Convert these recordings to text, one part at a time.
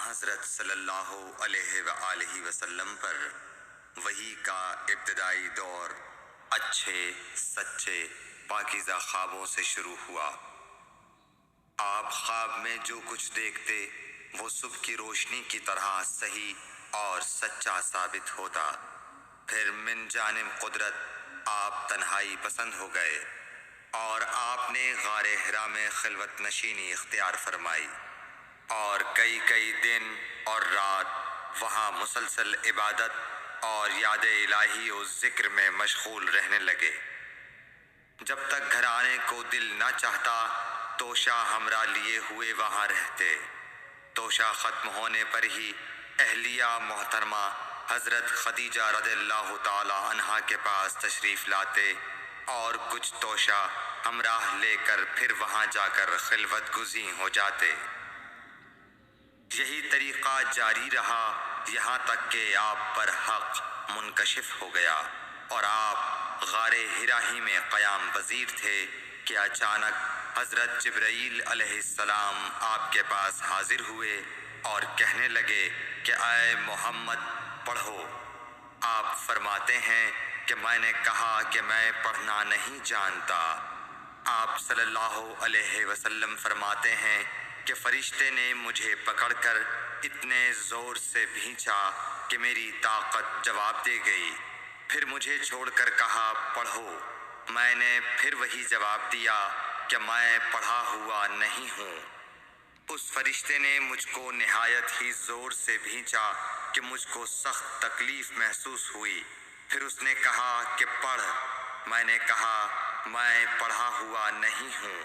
حضرت صلی اللہ علیہ وآلہ وسلم پر وحی کا ابتدائی دور اچھے سچے پاکیزہ خوابوں سے شروع ہوا۔ آپ خواب میں جو کچھ دیکھتے وہ صبح کی روشنی کی طرح صحیح اور سچا ثابت ہوتا۔ پھر من جانب قدرت آپ تنہائی پسند ہو گئے اور آپ نے غار حرا میں خلوت نشینی اختیار فرمائی اور کئی دن اور رات وہاں مسلسل عبادت اور یاد الہی و ذکر میں مشغول رہنے لگے۔ جب تک گھر آنے کو دل نہ چاہتا توشہ ہمراہ لیے ہوئے وہاں رہتے۔ توشہ ختم ہونے پر ہی اہلیہ محترمہ حضرت خدیجہ رضی اللہ تعالی عنہا کے پاس تشریف لاتے اور کچھ توشہ ہمراہ لے کر پھر وہاں جا کر خلوت گزین ہو جاتے۔ یہی طریقہ جاری رہا یہاں تک کہ آپ پر حق منکشف ہو گیا اور آپ غار حرا ہی میں قیام پذیر تھے کہ اچانک حضرت جبرائیل علیہ السلام آپ کے پاس حاضر ہوئے اور کہنے لگے کہ اے محمد پڑھو۔ آپ فرماتے ہیں کہ میں نے کہا کہ میں پڑھنا نہیں جانتا۔ آپ صلی اللہ علیہ وسلم فرماتے ہیں کہ فرشتے نے مجھے پکڑ کر اتنے زور سے بھینچا کہ میری طاقت جواب دے گئی۔ پھر مجھے چھوڑ کر کہا پڑھو۔ میں نے پھر وہی جواب دیا کہ میں پڑھا ہوا نہیں ہوں۔ اس فرشتے نے مجھ کو نہایت ہی زور سے بھینچا کہ مجھ کو سخت تکلیف محسوس ہوئی۔ پھر اس نے کہا کہ پڑھ۔ میں نے کہا میں پڑھا ہوا نہیں ہوں۔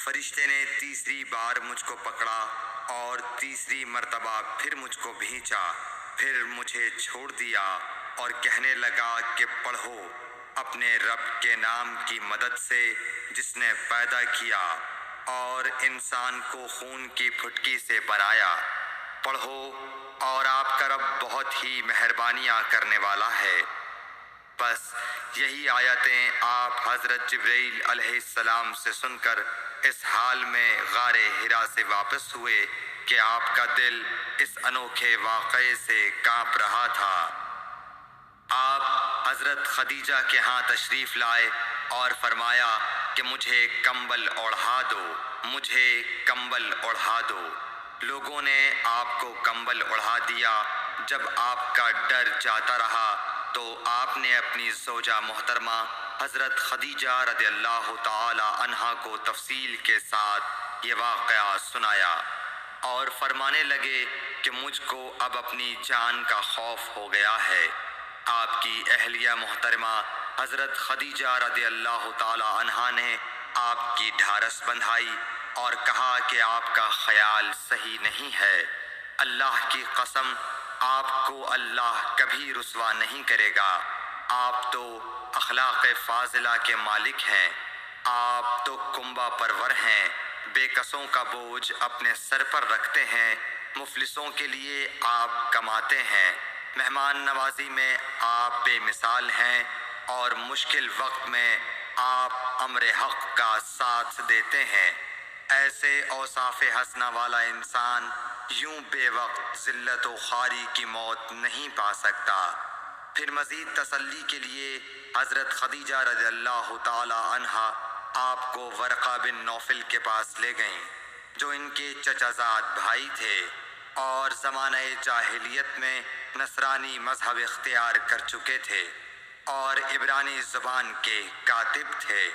فرشتے نے تیسری بار مجھ کو پکڑا اور تیسری مرتبہ پھر مجھ کو بھینچا۔ پھر مجھے چھوڑ دیا اور کہنے لگا کہ پڑھو اپنے رب کے نام کی مدد سے جس نے پیدا کیا اور انسان کو خون کی پھٹکی سے بنایا۔ پڑھو اور آپ کا رب بہت ہی مہربانیاں کرنے والا ہے۔ بس یہی آیتیں آپ حضرت جبرائیل علیہ السلام سے سن کر اس حال میں غار حرا سے واپس ہوئے کہ آپ کا دل اس انوکھے واقعے سے کانپ رہا تھا۔ آپ حضرت خدیجہ کے ہاں تشریف لائے اور فرمایا کہ مجھے کمبل اوڑھا دو، مجھے کمبل اوڑھا دو۔ لوگوں نے آپ کو کمبل اوڑھا دیا۔ جب آپ کا ڈر جاتا رہا تو آپ نے اپنی زوجہ محترمہ حضرت خدیجہ رضی اللہ تعالی عنہا کو تفصیل کے ساتھ یہ واقعہ سنایا اور فرمانے لگے کہ مجھ کو اب اپنی جان کا خوف ہو گیا ہے۔ آپ کی اہلیہ محترمہ حضرت خدیجہ رضی اللہ تعالی عنہا نے آپ کی ڈھارس بندھائی اور کہا کہ آپ کا خیال صحیح نہیں ہے۔ اللہ کی قسم آپ کو اللہ کبھی رسوا نہیں کرے گا۔ آپ تو اخلاق فاضلہ کے مالک ہیں۔ آپ تو کنبہ پرور ہیں، بے کسوں کا بوجھ اپنے سر پر رکھتے ہیں، مفلسوں کے لیے آپ کماتے ہیں، مہمان نوازی میں آپ بے مثال ہیں اور مشکل وقت میں آپ امر حق کا ساتھ دیتے ہیں۔ ایسے اوصاف حسنہ والا انسان یوں بے وقت ذلت و خواری کی موت نہیں پا سکتا۔ پھر مزید تسلی کے لیے حضرت خدیجہ رضی اللہ تعالی عنہا آپ کو ورقہ بن نوفل کے پاس لے گئیں جو ان کے چچا زاد بھائی تھے اور زمانہ جاہلیت میں نصرانی مذہب اختیار کر چکے تھے اور عبرانی زبان کے کاتب تھے۔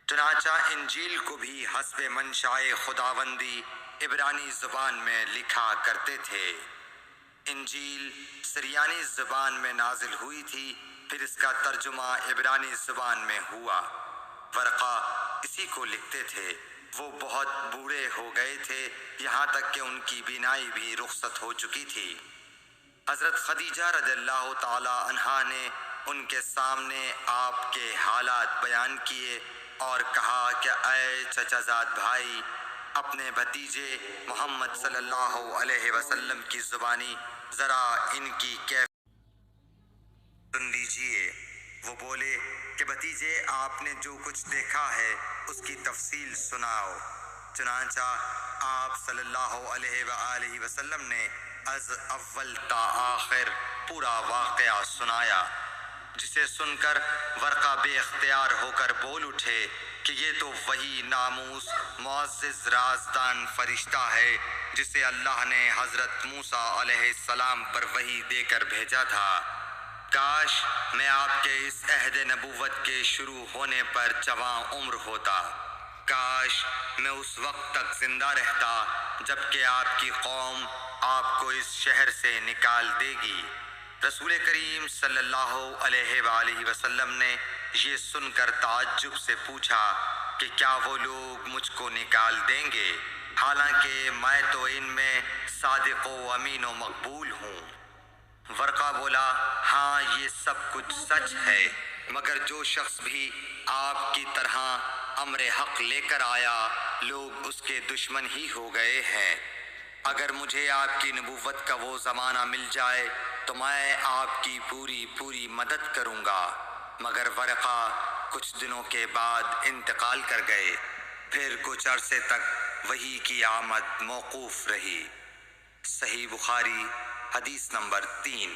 چنانچہ انجیل کو بھی حسب منشاء خداوندی عبرانی زبان میں لکھا کرتے تھے۔ انجیل سریانی زبان میں نازل ہوئی تھی، پھر اس کا ترجمہ عبرانی زبان میں ہوا۔ ورقہ اسی کو لکھتے تھے۔ وہ بہت بوڑھے ہو گئے تھے، یہاں تک کہ ان کی بینائی بھی رخصت ہو چکی تھی۔ حضرت خدیجہ رضی اللہ تعالی عنہا نے ان کے سامنے آپ کے حالات بیان کیے اور کہا کہ اے چچا زاد بھائی، اپنے بھتیجے محمد صلی اللہ علیہ وسلم کی زبانی ذرا ان کی سن لیجئے۔ وہ بولے کہ بھتیجے آپ نے جو کچھ دیکھا ہے اس کی تفصیل سناؤ۔ چنانچہ آپ صلی اللہ علیہ وآلہ وسلم نے از اول تا آخر پورا واقعہ سنایا، جسے سن کر ورقہ بے اختیار ہو کر بول اٹھے کہ یہ تو وہی ناموس معزز رازدان فرشتہ ہے جسے اللہ نے حضرت موسیٰ علیہ السلام پر وحی دے کر بھیجا تھا۔ کاش میں آپ کے اس عہد نبوت کے شروع ہونے پر جواں عمر ہوتا، کاش میں اس وقت تک زندہ رہتا جبکہ آپ کی قوم آپ کو اس شہر سے نکال دے گی۔ رسول کریم صلی اللہ علیہ وآلہ وسلم نے یہ سن کر تعجب سے پوچھا کہ کیا وہ لوگ مجھ کو نکال دیں گے، حالانکہ میں تو ان میں صادق و امین و مقبول ہوں؟ ورقہ بولا، ہاں یہ سب کچھ سچ ہے، مگر جو شخص بھی آپ کی طرح امر حق لے کر آیا لوگ اس کے دشمن ہی ہو گئے ہیں۔ اگر مجھے آپ کی نبوت کا وہ زمانہ مل جائے تو میں آپ کی پوری مدد کروں گا، مگر ورقہ کچھ دنوں کے بعد انتقال کر گئے، پھر کچھ عرصے تک وحی کی آمد موقوف رہی۔ صحیح بخاری حدیث نمبر 3۔